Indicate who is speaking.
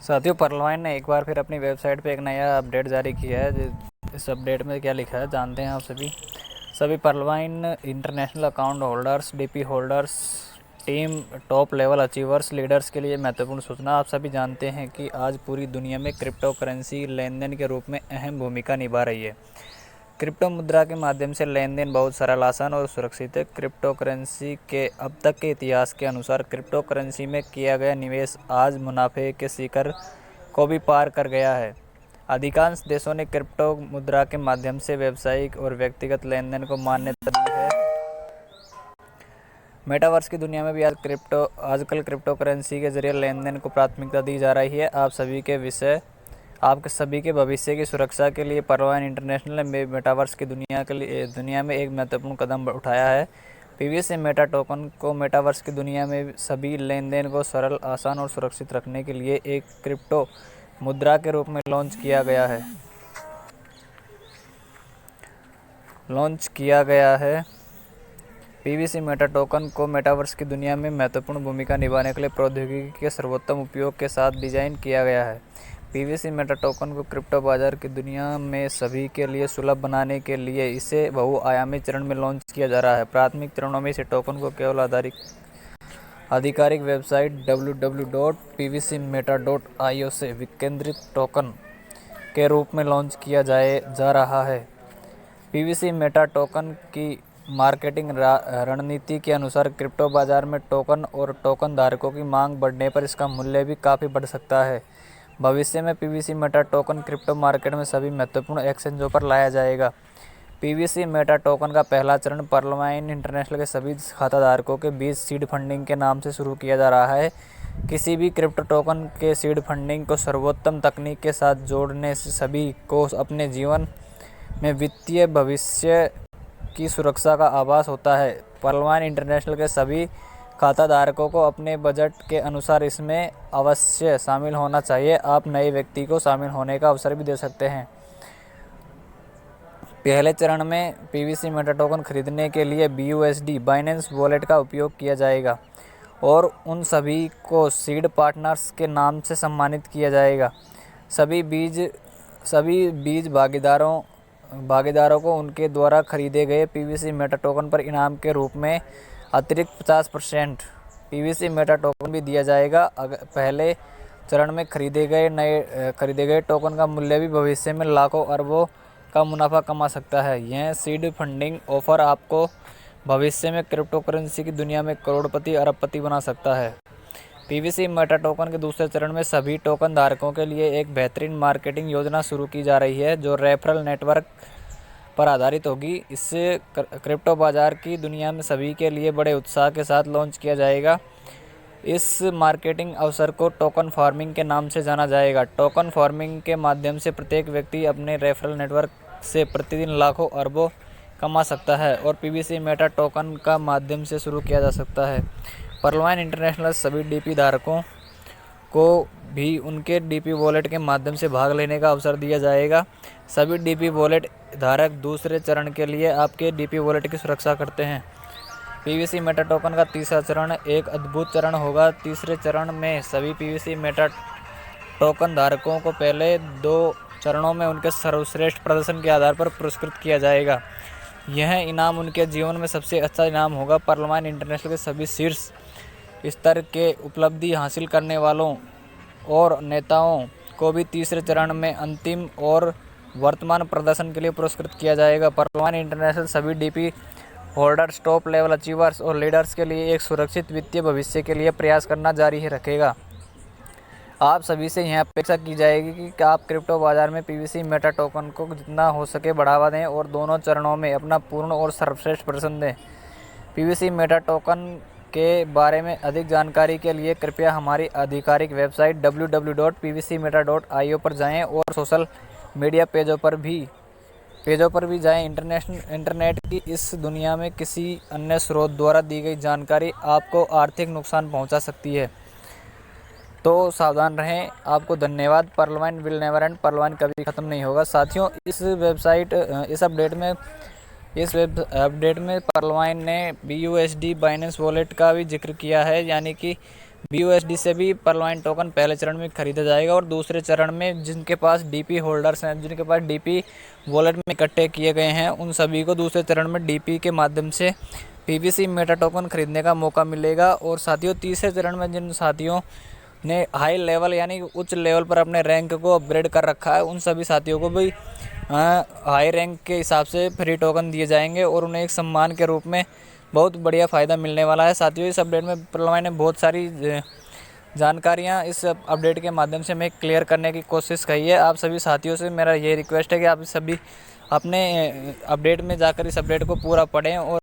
Speaker 1: साथियों, पर्लवाइन ने एक बार फिर अपनी वेबसाइट पे एक नया अपडेट जारी किया है। इस अपडेट में क्या लिखा है जानते हैं आप सभी पर्लवाइन international account holders, DP holders, team top level achievers, leaders के लिए महत्वपूर्ण सूचना। आप सभी जानते हैं कि आज पूरी दुनिया में क्रिप्टो करेंसी लेन देन के रूप में अहम भूमिका निभा रही है। क्रिप्टो मुद्रा के माध्यम से लेन देन बहुत सरल, आसान और सुरक्षित है। क्रिप्टो करेंसी के अब तक के इतिहास के अनुसार क्रिप्टो करेंसी में किया गया निवेश आज मुनाफे के शिखर को भी पार कर गया है। अधिकांश देशों ने क्रिप्टो मुद्रा के माध्यम से व्यावसायिक और व्यक्तिगत लेन देन को मान्यता दी है। मेटावर्स की दुनिया में भी आजकल क्रिप्टो करेंसी के जरिए लेन देन को प्राथमिकता दी जा रही है। आपके सभी के भविष्य की सुरक्षा के लिए पर्लवाइन इंटरनेशनल ने मेटावर्स की दुनिया में एक महत्वपूर्ण कदम उठाया है। पीवीसी मेटा टोकन को मेटावर्स की दुनिया में सभी लेन देन को सरल, आसान और सुरक्षित रखने के लिए एक क्रिप्टो मुद्रा के रूप में लॉन्च किया गया है। पीवीसी मेटा टोकन को मेटावर्स की दुनिया में महत्वपूर्ण भूमिका निभाने के लिए प्रौद्योगिकी के सर्वोत्तम उपयोग के साथ डिजाइन किया गया है। पीवीसी मेटा टोकन को क्रिप्टो बाजार की दुनिया में सभी के लिए सुलभ बनाने के लिए इसे बहुआयामी चरण में लॉन्च किया जा रहा है। प्राथमिक चरणों में इसे टोकन को केवल आधिकारिक वेबसाइट www.pvcmeta.io से विकेंद्रित टोकन के रूप में लॉन्च किया जा रहा है। पीवीसी मेटा टोकन की मार्केटिंग रणनीति के अनुसार क्रिप्टो बाजार में टोकन और टोकन धारकों की मांग बढ़ने पर इसका मूल्य भी काफ़ी बढ़ सकता है। भविष्य में PVC Meta token crypto market में सभी महत्वपूर्ण एक्सचेंजों पर लाया जाएगा। पीवीसी मेटा टोकन का पहला चरण पर्लवाइन इंटरनेशनल के सभी खाताधारकों के बीच सीड फंडिंग के नाम से शुरू किया जा रहा है। किसी भी क्रिप्टो टोकन के सीड फंडिंग को सर्वोत्तम तकनीक के साथ जोड़ने से सभी को अपने जीवन में वित्तीय भविष्य की सुरक्षा का आभास होता है। पर्लवाइन इंटरनेशनल के सभी खाताधारकों को अपने बजट के अनुसार इसमें अवश्य शामिल होना चाहिए। आप नए व्यक्ति को शामिल होने का अवसर भी दे सकते हैं। पहले चरण में पीवीसी मेटा टोकन खरीदने के लिए BUSD बाइनेंस वॉलेट का उपयोग किया जाएगा और उन सभी को सीड पार्टनर्स के नाम से सम्मानित किया जाएगा। सभी बीज भागीदारों को उनके द्वारा खरीदे गए पीवीसी मेटा टोकन पर इनाम के रूप में अतिरिक्त 50% पीवीसी मेटा टोकन भी दिया जाएगा। पहले चरण में खरीदे गए टोकन का मूल्य भी भविष्य में लाखों अरबों का मुनाफा कमा सकता है। यह सीड फंडिंग ऑफर आपको भविष्य में क्रिप्टो करेंसी की दुनिया में करोड़पति अरबपति बना सकता है। पीवीसी मेटा टोकन के दूसरे चरण में सभी टोकन धारकों के लिए एक बेहतरीन मार्केटिंग योजना शुरू की जा रही है जो रेफरल नेटवर्क पर आधारित होगी। इससे क्रिप्टो बाजार की दुनिया में सभी के लिए बड़े उत्साह के साथ लॉन्च किया जाएगा। इस मार्केटिंग अवसर को टोकन फार्मिंग के नाम से जाना जाएगा। टोकन फार्मिंग के माध्यम से प्रत्येक व्यक्ति अपने रेफरल नेटवर्क से प्रतिदिन लाखों अरबों कमा सकता है और पीवीसी मेटा टोकन का माध्यम से शुरू किया जा सकता है। पर्लवाइन इंटरनेशनल सभी डीपी धारकों को भी उनके डीपी वॉलेट के माध्यम से भाग लेने का अवसर दिया जाएगा। सभी डीपी वॉलेट धारक दूसरे चरण के लिए आपके डीपी वॉलेट की सुरक्षा करते हैं। पीवीसी मेटा टोकन का तीसरा चरण एक अद्भुत चरण होगा। तीसरे चरण में सभी पीवीसी मेटा टोकन धारकों को पहले 2 चरणों में उनके सर्वश्रेष्ठ प्रदर्शन के आधार पर पुरस्कृत किया जाएगा। यह इनाम उनके जीवन में सबसे अच्छा इनाम होगा। पर्लवाइन इंटरनेशनल के सभी शीर्ष स्तर के उपलब्धि हासिल करने वालों और नेताओं को भी तीसरे चरण में अंतिम और वर्तमान प्रदर्शन के लिए पुरस्कृत किया जाएगा। पर्लवाइन इंटरनेशनल सभी DP holders, top level achievers और लीडर्स के लिए एक सुरक्षित वित्तीय भविष्य के लिए प्रयास करना जारी रखेगा। आप सभी से यह अपेक्षा की जाएगी कि आप क्रिप्टो बाजार में पीवीसी मेटा टोकन को जितना हो सके बढ़ावा दें और दोनों चरणों में अपना पूर्ण और सर्वश्रेष्ठ प्रदर्शन दें। पीवीसी मेटा टोकन के बारे में अधिक जानकारी के लिए कृपया हमारी आधिकारिक वेबसाइट www.pvcmeta.io पर जाएं और सोशल मीडिया पेजों पर भी जाएं। इंटरनेट की इस दुनिया में किसी अन्य स्रोत द्वारा दी गई जानकारी आपको आर्थिक नुकसान पहुंचा सकती है, तो सावधान रहें। आपको धन्यवाद। पर्लवाइन विल नेवर एंड। पर्लवाइन कभी ख़त्म नहीं होगा। साथियों, इस अपडेट में पर्लवाइन ने BUSD बाइनेंस वॉलेट का भी जिक्र किया है, यानी कि BUSD से भी परलॉइन टोकन पहले चरण में खरीदा जाएगा और दूसरे चरण में जिनके पास DP होल्डर्स हैं, जिनके पास DP वॉलेट में इकट्ठे किए गए हैं, उन सभी को दूसरे चरण में DP के माध्यम से PVC मेटा टोकन खरीदने का मौका मिलेगा। और साथियों, तीसरे चरण में जिन साथियों ने हाई लेवल यानी उच्च लेवल पर अपने रैंक को अपग्रेड कर रखा है, उन सभी साथियों को भी हाई रैंक के हिसाब से फ्री टोकन दिए जाएंगे और उन्हें एक सम्मान के रूप में बहुत बढ़िया फ़ायदा मिलने वाला है। साथियों, इस अपडेट में परलॉइन ने बहुत सारी जानकारियाँ इस अपडेट के माध्यम से मैं क्लियर करने की कोशिश की है। आप सभी साथियों से मेरा ये रिक्वेस्ट है कि आप सभी अपने अपडेट में जाकर इस अपडेट को पूरा पढ़ें और